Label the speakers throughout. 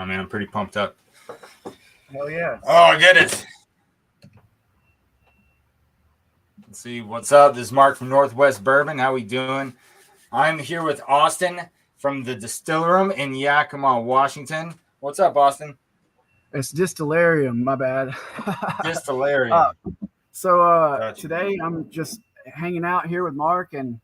Speaker 1: man. I'm pretty pumped up.
Speaker 2: Hell yeah.
Speaker 1: Oh, goodness. Let's see. What's up? This is Mark from Northwest Bourbon. How we doing? I'm here with Austin from the Distillarium in Yakima, Washington. What's up, Austin?
Speaker 2: It's Distillarium, my bad.
Speaker 1: Distillarium.
Speaker 2: Gotcha. Today I'm just hanging out here with Mark, and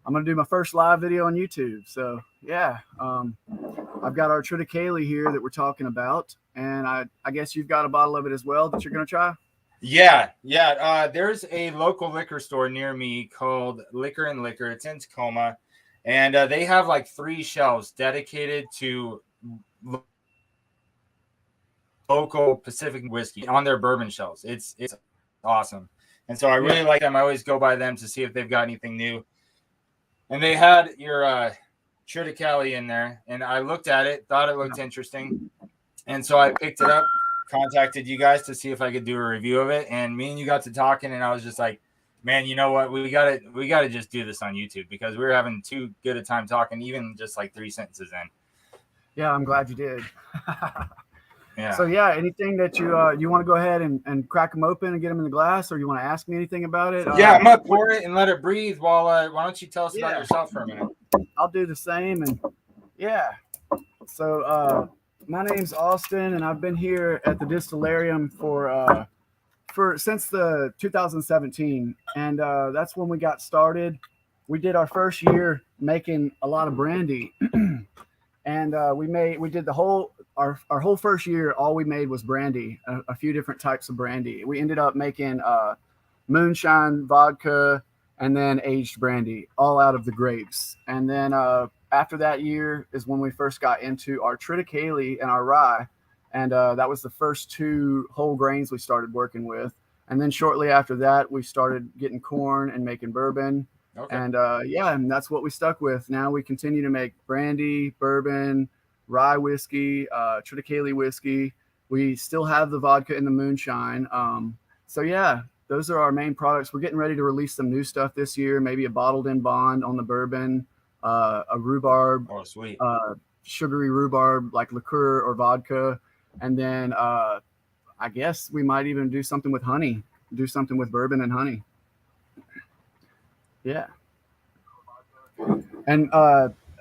Speaker 2: I'm going to do my first live video on YouTube. So, yeah, I've got our Triticale here that we're talking about, and I guess you've got a bottle of it as well that you're going to try?
Speaker 1: Yeah. There's a local liquor store near me called Liquor and Liquor. It's in Tacoma, and they have like 3 shelves dedicated to local Pacific whiskey on their bourbon shelves. It's awesome. And so I really like them. I always go by them to see if they've got anything new. And they had your Triticale in there, and I looked at it, thought it looked interesting. And so I picked it up, contacted you guys to see if I could do a review of it. And me and you got to talking, and I was just like, man, you know what? We gotta just do this on YouTube, because we were having too good a time talking, even just like 3 sentences in.
Speaker 2: Yeah, I'm glad you did.
Speaker 1: Yeah.
Speaker 2: So yeah, anything that you want to go ahead and crack them open and get them in the glass, or you want to ask me anything about it?
Speaker 1: Yeah, I'm gonna pour it and let it breathe while why don't you tell us about yourself for a minute?
Speaker 2: I'll do the same. And yeah, so my name's Austin, and I've been here at the Distillarium since the 2017, and that's when we got started. We did our first year making a lot of brandy, and we did the whole our whole first year. All we made was brandy, a few different types of brandy. We ended up making moonshine, vodka, and then aged brandy, all out of the grapes. And then after that year is when we first got into our Triticale and our rye, and that was the first 2 whole grains we started working with. And then shortly after that, we started getting corn and making bourbon. Okay. And and that's what we stuck with. Now we continue to make brandy, bourbon, rye whiskey, Triticale whiskey. We still have the vodka and the moonshine. So yeah, those are our main products. We're getting ready to release some new stuff this year, maybe a bottled in bond on the bourbon, a rhubarb,
Speaker 1: sweet,
Speaker 2: sugary rhubarb like liqueur or vodka. And then I guess we might even do something with honey, do something with bourbon and honey. Yeah. And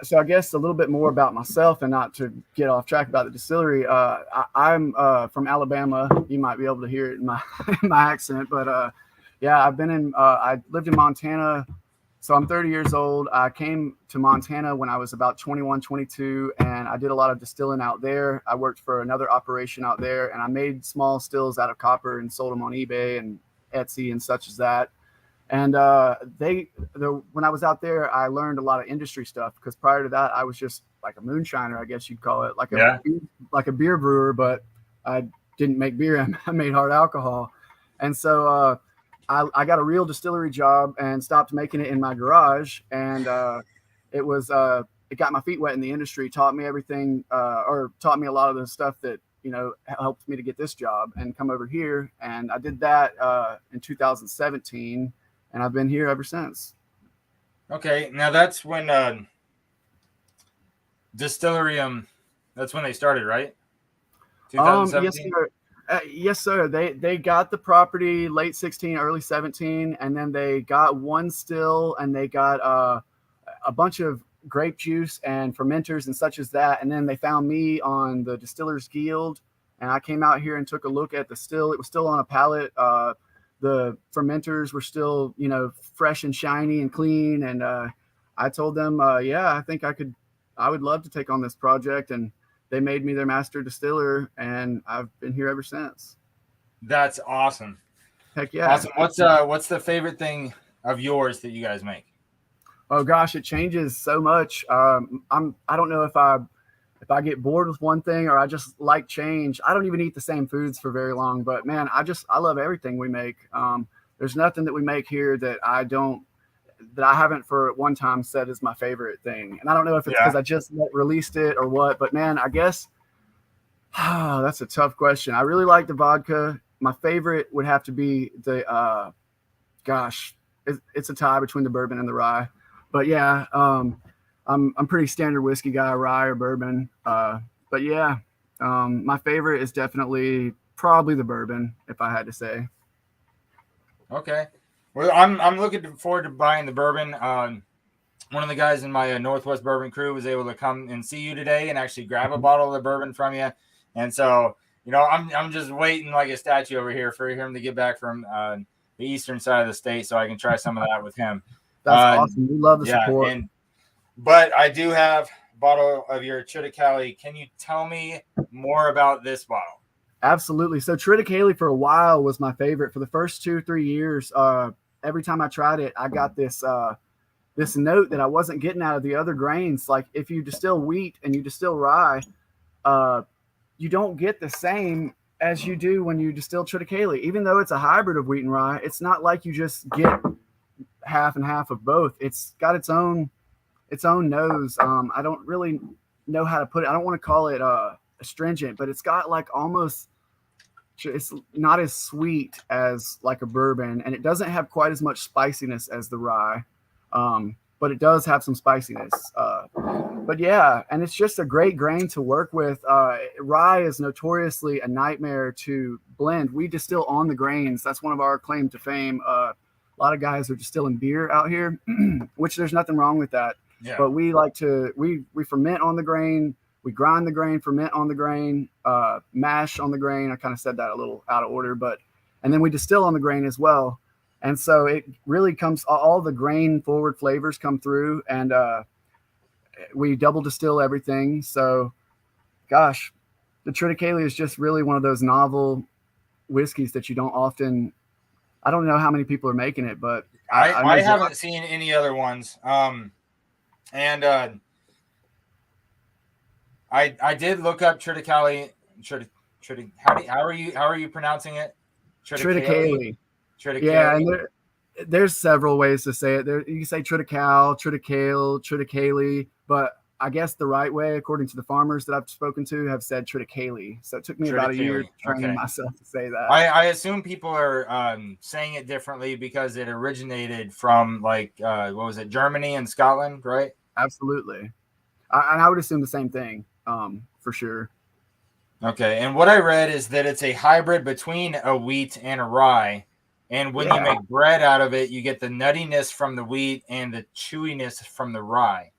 Speaker 2: so I guess a little bit more about myself, and not to get off track about the distillery. I'm from Alabama. You might be able to hear it in my accent, but I've been I lived in Montana. So I'm 30 years old. I came to Montana when I was about 21, 22, and I did a lot of distilling out there. I worked for another operation out there, and I made small stills out of copper and sold them on eBay and Etsy and such as that. And when I was out there, I learned a lot of industry stuff, because prior to that, I was just like a moonshiner, I guess you'd call it, like a beer brewer, but I didn't make beer. I made hard alcohol. And so I got a real distillery job and stopped making it in my garage. And it got my feet wet in the industry, taught me everything, or taught me a lot of the stuff that, helped me to get this job and come over here. And I did that in 2017. And I've been here ever since.
Speaker 1: Okay, now that's when Distillarium, that's when they started, right? 2017?
Speaker 2: Yes, sir. They got the property late 16, early 17, and then they got one still, and they got a bunch of grape juice and fermenters and such as that. And then they found me on the Distillers Guild, and I came out here and took a look at the still. It was still on a pallet. The fermenters were still, fresh and shiny and clean. And I told them, I think I would love to take on this project. And they made me their master distiller, and I've been here ever since.
Speaker 1: That's awesome.
Speaker 2: Heck yeah.
Speaker 1: Awesome. What's the favorite thing of yours that you guys make?
Speaker 2: Oh gosh, it changes so much. I don't know if I get bored with one thing, or I just like change. I don't even eat the same foods for very long, but man, I love everything we make. There's nothing that we make here that I haven't for at one time said is my favorite thing. And I don't know if it's because I just released it or what, but man, I guess that's a tough question. I really like the vodka. My favorite would have to be the, it's a tie between the bourbon and the rye, but yeah, I'm pretty standard whiskey guy, rye or bourbon. But yeah, My favorite is definitely probably the bourbon, if I had to say.
Speaker 1: Okay. Well, I'm looking forward to buying the bourbon. One of the guys in my Northwest Bourbon crew was able to come and see you today and actually grab a bottle of the bourbon from you. And so, I'm just waiting like a statue over here for him to get back from the eastern side of the state so I can try some of that with him.
Speaker 2: That's awesome. We love the support.
Speaker 1: But I do have a bottle of your Triticale. Can you tell me more about this bottle?
Speaker 2: Absolutely. So Triticale for a while was my favorite. For the first 2-3 years, every time I tried it, I got this this note that I wasn't getting out of the other grains. Like if you distill wheat and you distill rye, you don't get the same as you do when you distill Triticale. Even though it's a hybrid of wheat and rye, it's not like you just get half and half of both. It's got its own nose. I don't really know how to put it. I don't want to call it astringent, but it's got like almost, it's not as sweet as like a bourbon, and it doesn't have quite as much spiciness as the rye, but it does have some spiciness. But yeah, and it's just a great grain to work with. Rye is notoriously a nightmare to blend. We distill on the grains. That's one of our claim to fame. A lot of guys are distilling beer out here, which there's nothing wrong with that. Yeah. But we like to, we ferment on the grain, we grind the grain, ferment on the grain, mash on the grain. I kind of said that a little out of order, and then we distill on the grain as well. And so it really comes, all the grain forward flavors come through, and we double distill everything. So gosh, the Triticale is just really one of those novel whiskeys that you don't often, I don't know how many people are making it, but
Speaker 1: I haven't seen any other ones. And I did look up Triticale. How are you pronouncing it?
Speaker 2: Triticale. Yeah, and there's several ways to say it. You can say Triticale, Triticale, but I guess the right way, according to the farmers that I've spoken to, have said Triticale. So it took me about a year training myself to say that.
Speaker 1: I assume people are saying it differently because it originated from like what was it, Germany and Scotland, right?
Speaker 2: Absolutely. I would assume the same thing, for sure.
Speaker 1: Okay, and what I read is that it's a hybrid between a wheat and a rye. And when you make bread out of it, you get the nuttiness from the wheat and the chewiness from the rye.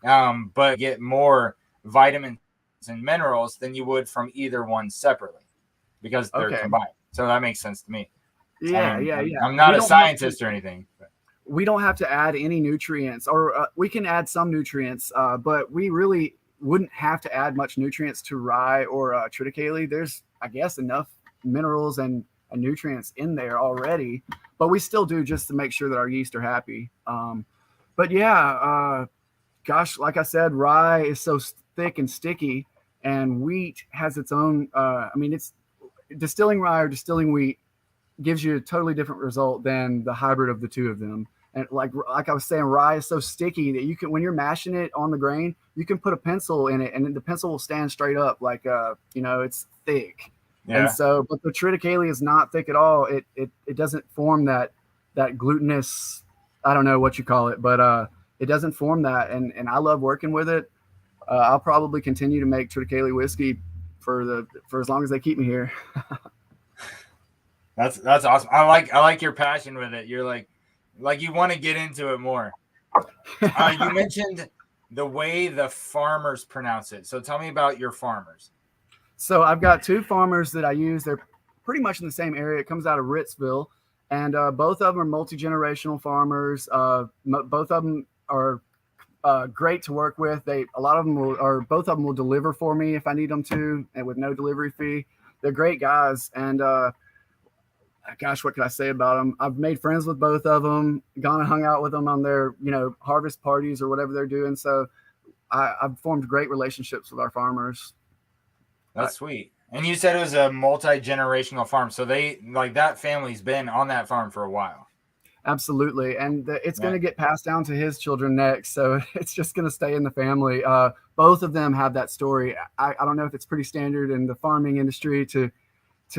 Speaker 1: But you get more vitamins and minerals than you would from either one separately because they're combined. So that makes sense to me.
Speaker 2: Yeah.
Speaker 1: I'm not a scientist or anything.
Speaker 2: We don't have to add any nutrients, or we can add some nutrients, but we really wouldn't have to add much nutrients to rye or Triticale. There's, I guess, enough minerals and nutrients in there already, but we still do just to make sure that our yeast are happy. But yeah, gosh, like I said, rye is so thick and sticky, and wheat has its own, it's distilling rye or distilling wheat gives you a totally different result than the hybrid of the two of them. And like I was saying, rye is so sticky that you can, when you're mashing it on the grain, you can put a pencil in it and the pencil will stand straight up. Like, it's thick. Yeah. And so, but the Triticale is not thick at all. It doesn't form that glutinous, I don't know what you call it, but it doesn't form that. And I love working with it. I'll probably continue to make Triticale whiskey for as long as they keep me here.
Speaker 1: That's awesome. I like your passion with it. You're like you want to get into it more. You mentioned the way the farmers pronounce it. So tell me about your farmers.
Speaker 2: So I've got two farmers that I use. They're pretty much in the same area. It comes out of Ritzville, and both of them are multi-generational farmers. Both of them are great to work with. Both of them will deliver for me if I need them to, and with no delivery fee. They're great guys, and gosh, what can I say about them? I've made friends with both of them, gone and hung out with them on their, harvest parties or whatever they're doing. So I've formed great relationships with our farmers.
Speaker 1: That's sweet. And you said it was a multi-generational farm. So that family's been on that farm for a while.
Speaker 2: Absolutely. And it's going to get passed down to his children next. So it's just going to stay in the family. Both of them have that story. I don't know if it's pretty standard in the farming industry to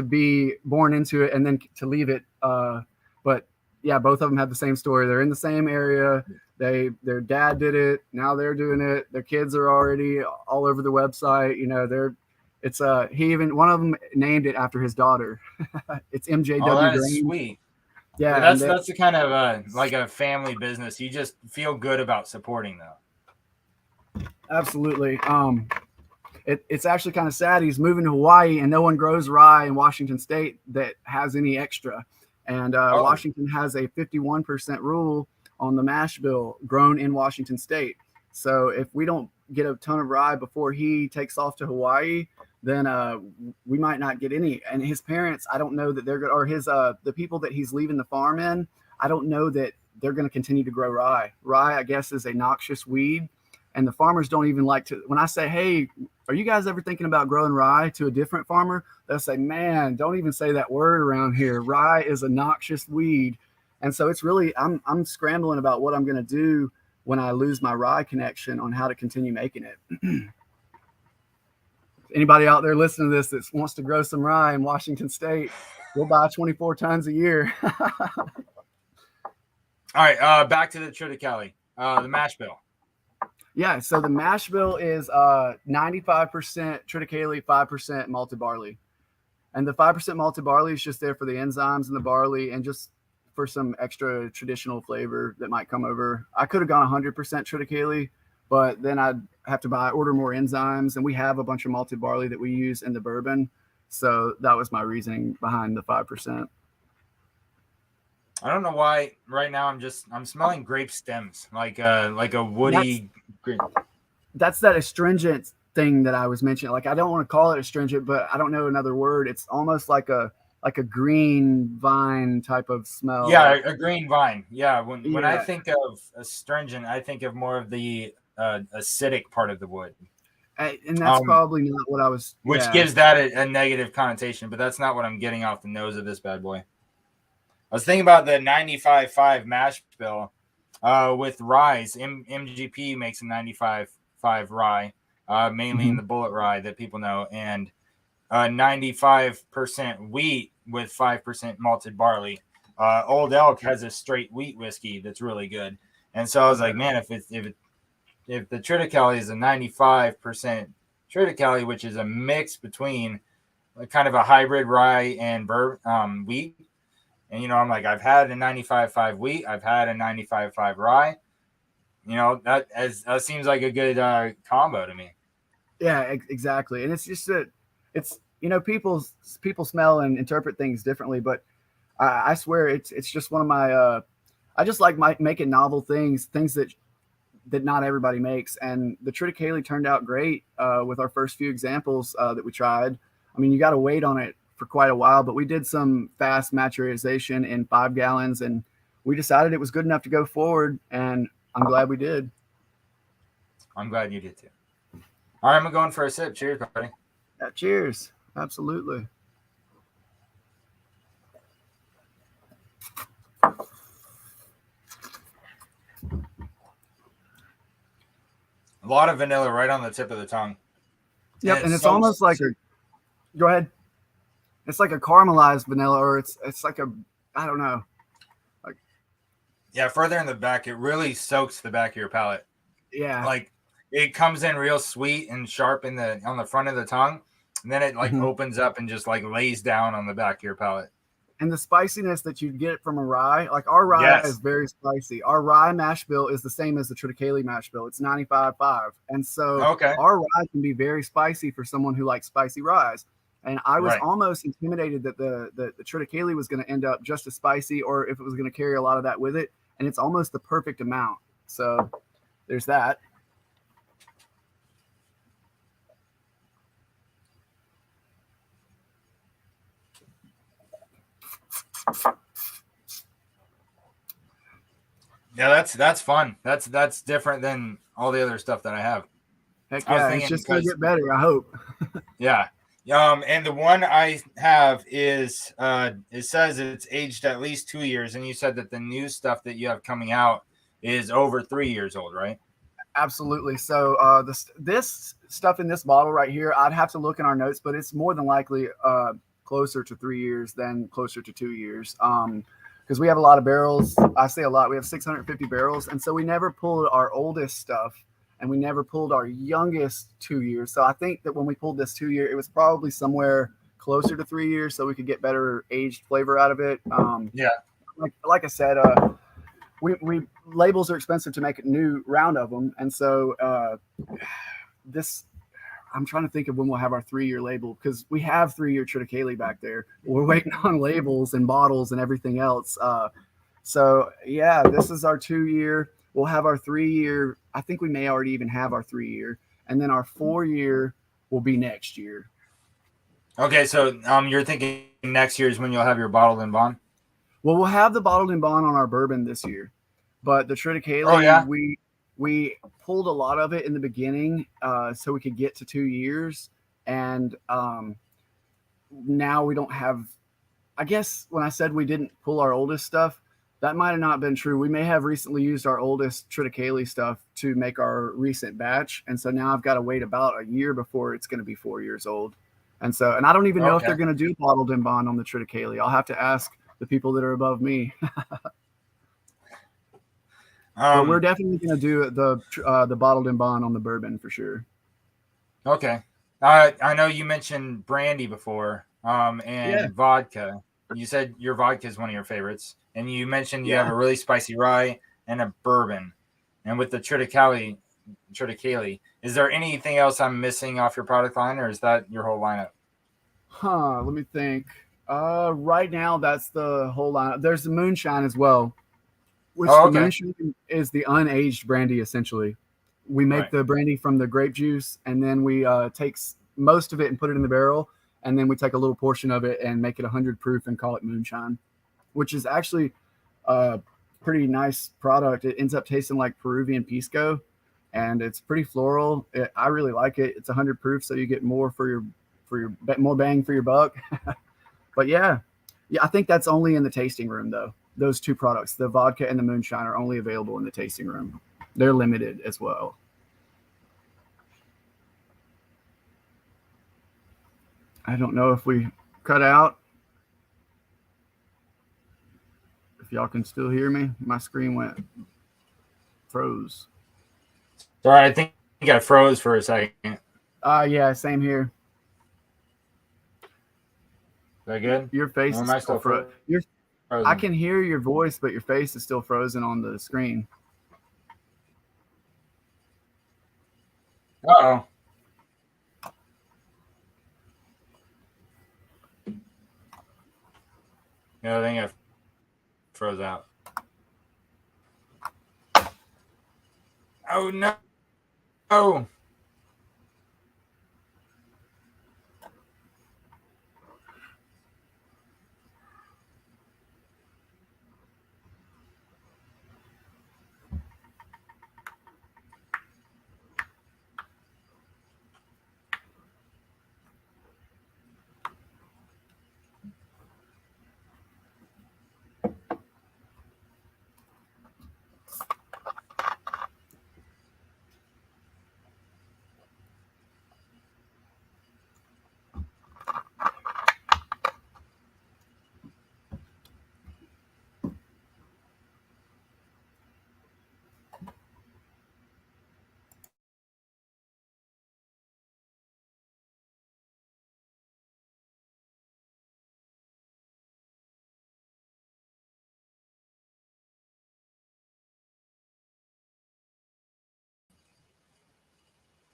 Speaker 2: be born into it and then to leave it. But yeah, both of them have the same story. They're in the same area. Their dad did it. Now they're doing it. Their kids are already all over the website. It's he even one of them named it after his daughter. It's MJW
Speaker 1: Oh, that is
Speaker 2: Grain.
Speaker 1: sweet.
Speaker 2: Yeah,
Speaker 1: That's the kind of like a family business. You just feel good about supporting them.
Speaker 2: absolutely. It's actually kind of sad. He's moving to Hawaii, and no one grows rye in Washington State that has any extra. And Washington has a 51% rule on the mash bill grown in Washington State. So if we don't get a ton of rye before he takes off to Hawaii, then we might not get any. And his parents, I don't know that they're going, or his the people that he's leaving the farm in, I don't know that they're going to continue to grow rye. Rye, I guess, is a noxious weed, and the farmers don't even like to. When I say, "Hey, are you guys ever thinking about growing rye?" to a different farmer, they'll say, "Man, don't even say that word around here. Rye is a noxious weed." And so it's really, I'm scrambling about what I'm going to do when I lose my rye connection on how to continue making it. Anybody out there listening to this that wants to grow some rye in Washington State, we'll buy 24 tons a year.
Speaker 1: All right, back to the Triticale, the mash bill.
Speaker 2: Yeah, so the mash bill is 95% Triticale, 5% malted barley. And the 5% malted barley is just there for the enzymes in the barley and just for some extra traditional flavor that might come over. I could have gone 100% Triticale, but then I'd have to order more enzymes. And we have a bunch of malted barley that we use in the bourbon. So that was my reasoning behind the 5%.
Speaker 3: I don't know why right now I'm smelling grape stems, like a woody.
Speaker 2: That's that astringent thing that I was mentioning. Like, I don't want to call it astringent, but I don't know another word. It's almost like a green vine type of smell.
Speaker 3: Yeah, a green vine. Yeah. When I think of astringent, I think of more of the acidic part of the wood.
Speaker 2: And that's probably not what I was.
Speaker 3: Which gives that a negative connotation, but that's not what I'm getting off the nose of this bad boy. I was thinking about the 95.5 mash bill with rye. MGP makes a 95.5 rye, mainly in the bullet rye that people know, and 95% wheat with 5% malted barley. Old Elk has a straight wheat whiskey that's really good, and so I was like, man, if the Triticale is a 95% Triticale, which is a mix between kind of a hybrid rye and wheat. And, I'm like, I've had a 95.5 wheat. I've had a 95.5 rye. That seems like a good combo to me.
Speaker 2: Yeah, exactly. And it's just that people smell and interpret things differently. But I swear it's just one of my I just like making novel things that not everybody makes. And the Triticale turned out great with our first few examples that we tried. I mean, you got to wait on it for quite a while, but we did some fast maturization in 5 gallons, and we decided it was good enough to go forward, and I'm glad we did.
Speaker 3: I'm glad you did too. All right, I'm going for a sip. Cheers, buddy.
Speaker 2: Yeah, cheers. Absolutely.
Speaker 3: A lot of vanilla right on the tip of the tongue.
Speaker 2: Yep, and it's almost like go ahead. It's like a caramelized vanilla, or it's like I don't know.
Speaker 3: Yeah, further in the back, it really soaks the back of your palate.
Speaker 2: Yeah.
Speaker 3: Like it comes in real sweet and sharp on the front of the tongue, and then it opens up and just lays down on the back of your palate.
Speaker 2: And the spiciness that you get from a rye, like our rye is very spicy. Our rye mash bill is the same as the Triticale mash bill. It's 95.5. And so our rye can be very spicy for someone who likes spicy ryes. And I was almost intimidated that the Triticale was going to end up just as spicy, or if it was going to carry a lot of that with it. And it's almost the perfect amount. So there's that.
Speaker 3: Yeah, that's fun. That's different than all the other stuff that I have.
Speaker 2: Heck yeah, it's just going to get better, I hope.
Speaker 3: Yeah. And the one I have is it says it's aged at least 2 years, and you said that the new stuff that you have coming out is over 3 years old, right?
Speaker 2: Absolutely. So this stuff in this bottle right here, I'd have to look in our notes, but it's more than likely closer to 3 years than closer to 2 years. Because we have a lot of barrels. I say a lot. We have 650 barrels, and so we never pulled our oldest stuff and we never pulled our youngest 2 years. So I think that when we pulled this 2 year, it was probably somewhere closer to 3 years, so we could get better aged flavor out of it.
Speaker 3: Yeah.
Speaker 2: Like I said, we labels are expensive to make a new round of them, and so this. I'm trying to think of when we'll have our 3-year label, because we have 3-year Triticale back there. We're waiting on labels and bottles and everything else. So yeah, this is our 2-year. We'll have our 3-year. I think we may already even have our 3-year, and then our 4-year will be next year.
Speaker 3: Okay, so you're thinking next year is when you'll have your bottled and bond?
Speaker 2: Well, we'll have the bottled and bond on our bourbon this year, but the Triticale, we pulled a lot of it in the beginning, so we could get to 2 years, and now we don't have. I guess when I said we didn't pull our oldest stuff, that might have not been true. We may have recently used our oldest Triticale stuff to make our recent batch, and so now I've got to wait about a year before it's going to be 4 years old. And I don't even know if they're going to do bottled and bond on the Triticale. I'll have to ask the people that are above me. But we're definitely going to do the bottled and bond on the bourbon for sure.
Speaker 3: Okay. I know you mentioned brandy before, and vodka. You said your vodka is one of your favorites, and you mentioned you have a really spicy rye and a bourbon. And with the Triticale, is there anything else I'm missing off your product line, or is that your whole lineup?
Speaker 2: Let me think. Right now, that's the whole lineup. There's the moonshine as well, which the moonshine is the unaged brandy, essentially. We make the brandy from the grape juice, and then we take most of it and put it in the barrel, and then we take a little portion of it and make it 100 proof and call it moonshine, which is actually a pretty nice product. It ends up tasting like Peruvian pisco, and it's pretty floral. I really like it. It's 100 proof, so you get more for your more bang for your buck. But yeah, I think that's only in the tasting room though. Those two products, the vodka and the moonshine, are only available in the tasting room. They're limited as well. I don't know if we cut out. If y'all can still hear me, my screen froze.
Speaker 3: Sorry, I think I froze for a second.
Speaker 2: Yeah, same here.
Speaker 3: Is that good?
Speaker 2: Your face is still frozen. I can hear your voice, but your face is still frozen on the screen.
Speaker 3: Uh-oh. Yeah, I think I froze out. Oh, no. Oh.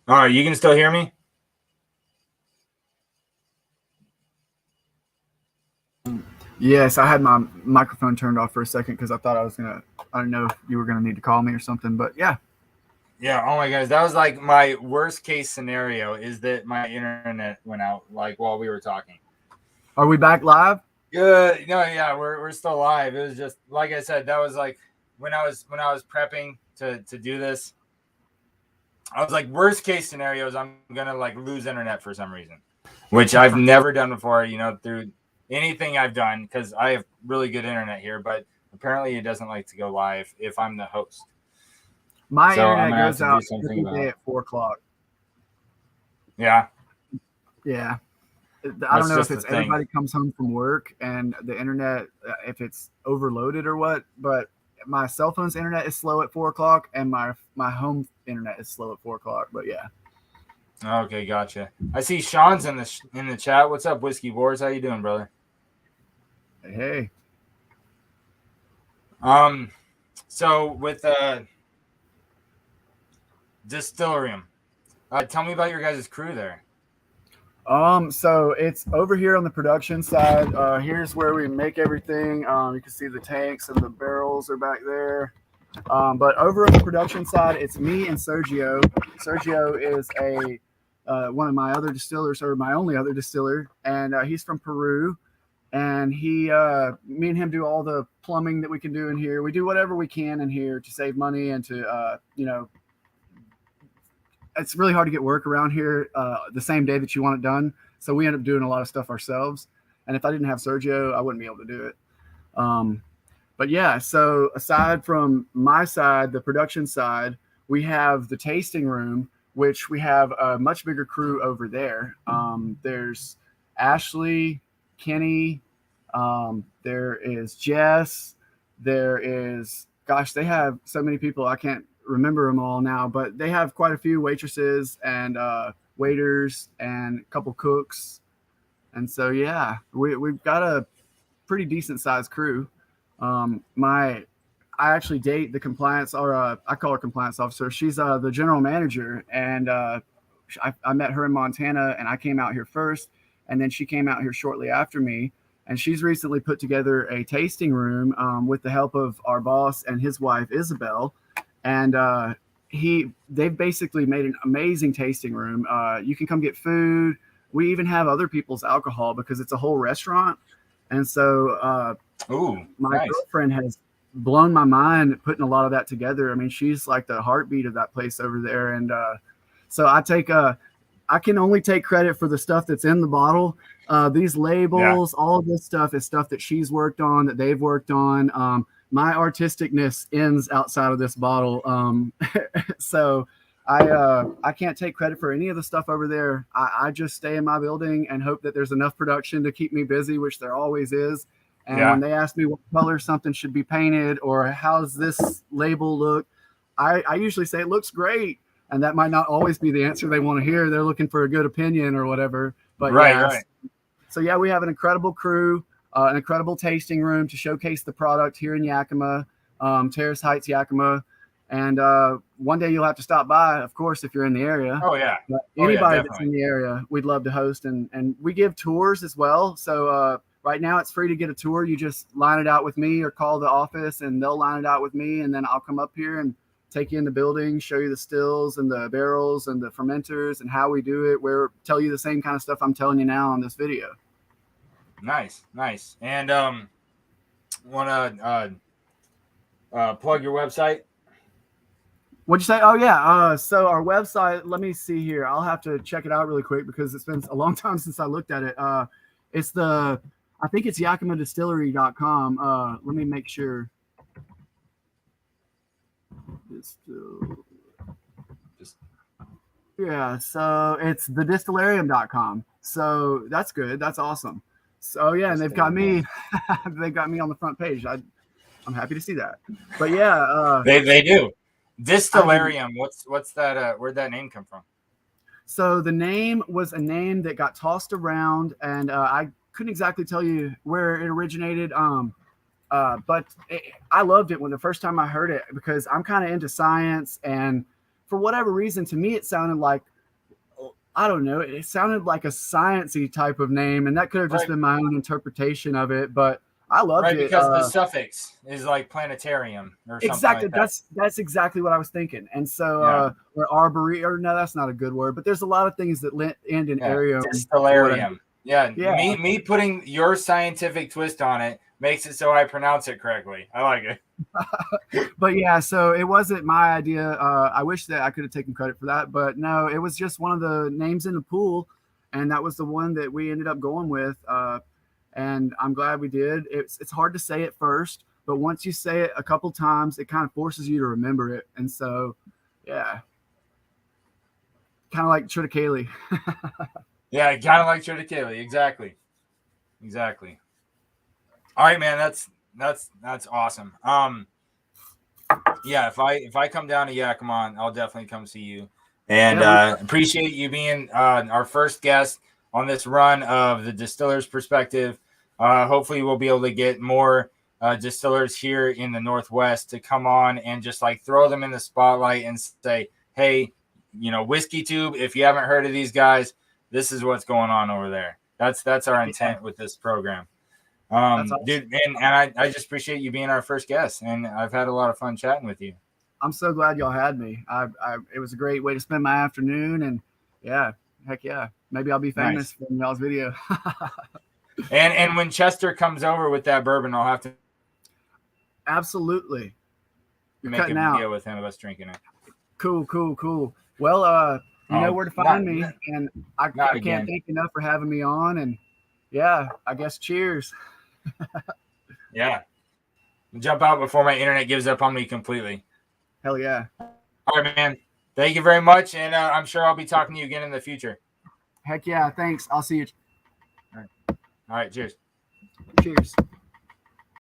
Speaker 3: All right, you can still hear me?
Speaker 2: Yes, I had my microphone turned off for a second because I thought I don't know if you were gonna need to call me or something, but yeah.
Speaker 3: Yeah, oh my gosh, that was like my worst case scenario, is that my internet went out like while we were talking.
Speaker 2: Are we back live?
Speaker 3: Good. No, yeah, we're still live. It was just like I said, that was like when I was prepping to do this. I was like, worst case scenarios, I'm gonna like lose internet for some reason, which I've never done before, through anything I've done, because I have really good internet here, but apparently it doesn't like to go live if I'm the host.
Speaker 2: My internet goes out every day at 4:00.
Speaker 3: Yeah.
Speaker 2: Yeah. I don't know if it's everybody comes home from work and the internet, if it's overloaded or what, but my cell phone's internet is slow at 4 o'clock, and my home internet is slow at 4 o'clock. But yeah.
Speaker 3: Okay, gotcha. I see Sean's in the chat. What's up, Whiskey Wars? How you doing, brother?
Speaker 2: Hey.
Speaker 3: So with Distillarium, tell me about your guys' crew there.
Speaker 2: So it's over here on the production side. Here's where we make everything. You can see the tanks and the barrels are back there. But over on the production side, it's me and Sergio. Sergio is one of my other distillers, or my only other distiller, and he's from Peru. And me and him do all the plumbing that we can do in here. We do whatever we can in here to save money and to, it's really hard to get work around here the same day that you want it done. So we end up doing a lot of stuff ourselves. And if I didn't have Sergio, I wouldn't be able to do it. But yeah, so aside from my side, the production side, we have the tasting room, which we have a much bigger crew over there. There's Ashley, Kenny, there is Jess, there is, gosh, they have so many people, I can't remember them all now, but they have quite a few waitresses and waiters and a couple cooks. And so, yeah, we've got a pretty decent sized crew. I actually date the compliance, or I call her compliance officer. She's the general manager, and I met her in Montana, and I came out here first, and then she came out here shortly after me. And she's recently put together a tasting room with the help of our boss and his wife, Isabel. And they've basically made an amazing tasting room. You can come get food. We even have other people's alcohol because it's a whole restaurant. And so my girlfriend has blown my mind putting a lot of that together. I mean, she's like the heartbeat of that place over there. And so I can only take credit for the stuff that's in the bottle. These labels, all of this stuff is stuff that she's worked on, that they've worked on. My artisticness ends outside of this bottle. So I can't take credit for any of the stuff over there. I just stay in my building and hope that there's enough production to keep me busy, which there always is. And when they ask me what color something should be painted or how's this label look, I usually say it looks great. And that might not always be the answer they want to hear. They're looking for a good opinion or whatever. But right. So yeah, we have an incredible crew, an incredible tasting room to showcase the product here in Yakima, Terrace Heights, Yakima. And one day you'll have to stop by, of course, if you're in the area.
Speaker 3: Oh, yeah.
Speaker 2: But anybody that's in the area, we'd love to host. And we give tours as well. So right now it's free to get a tour. You just line it out with me or call the office and they'll line it out with me. And then I'll come up here and take you in the building, show you the stills and the barrels and the fermenters and how we do it. Tell you the same kind of stuff I'm telling you now on this video.
Speaker 3: Nice. And want to plug your website?
Speaker 2: What'd you say? Oh, yeah. So our website, let me see here. I'll have to check it out really quick because it's been a long time since I looked at it. I think it's yakimadistillery.com. Let me make sure. Yeah, so it's thedistillarium.com. So that's good. That's awesome. So yeah, and they've got me on the front page. I'm happy to see that. But yeah,
Speaker 3: they do. Distillarium. What's that? Where'd that name come from?
Speaker 2: So the name was a name that got tossed around, and I couldn't exactly tell you where it originated. But I loved it when the first time I heard it because I'm kind of into science, and for whatever reason, to me it sounded like, I don't know, it sounded like a sciencey type of name, and that could have just been my own interpretation of it. But I loved it
Speaker 3: because the suffix is like planetarium or something.
Speaker 2: Exactly,
Speaker 3: like
Speaker 2: that's exactly what I was thinking. And so, or arbory, or no, that's not a good word, but there's a lot of things that end in area.
Speaker 3: Distillarium. Yeah. Me putting your scientific twist on it makes it so I pronounce it correctly. I like it.
Speaker 2: But yeah, so it wasn't my idea. I wish that I could have taken credit for that, but no, it was just one of the names in the pool, and that was the one that we ended up going with. And I'm glad we did. It's hard to say at first, but once you say it a couple times, it kind of forces you to remember it. And so, yeah, kind of like Triticale.
Speaker 3: Yeah, kind of like Triticale. Exactly. All right, man. That's awesome. Yeah, if I come down to Yakima, I'll definitely come see you. And appreciate you being our first guest on this run of the Distiller's Perspective. Hopefully, we'll be able to get more distillers here in the Northwest to come on and just like throw them in the spotlight and say, hey, you know, Whiskey Tube, if you haven't heard of these guys, this is what's going on over there. That's our intent with this program.
Speaker 2: That's awesome.
Speaker 3: Dude, and I just appreciate you being our first guest, and I've had a lot of fun chatting with you.
Speaker 2: I'm so glad y'all had me. It was a great way to spend my afternoon, and yeah, heck yeah, maybe I'll be famous from y'all's video.
Speaker 3: And when Chester comes over with that bourbon, I'll have to
Speaker 2: absolutely
Speaker 3: make a video with him of us drinking it.
Speaker 2: Cool. Well, you know where to find me, and I can't thank you enough for having me on. And yeah, I guess cheers.
Speaker 3: Yeah, jump out before my internet gives up on me completely.
Speaker 2: Hell yeah.
Speaker 3: All right, man. Thank you very much, and I'm sure I'll be talking to you again in the future.
Speaker 2: Heck yeah, thanks. I'll see you.
Speaker 3: All right. Cheers.
Speaker 2: Cheers.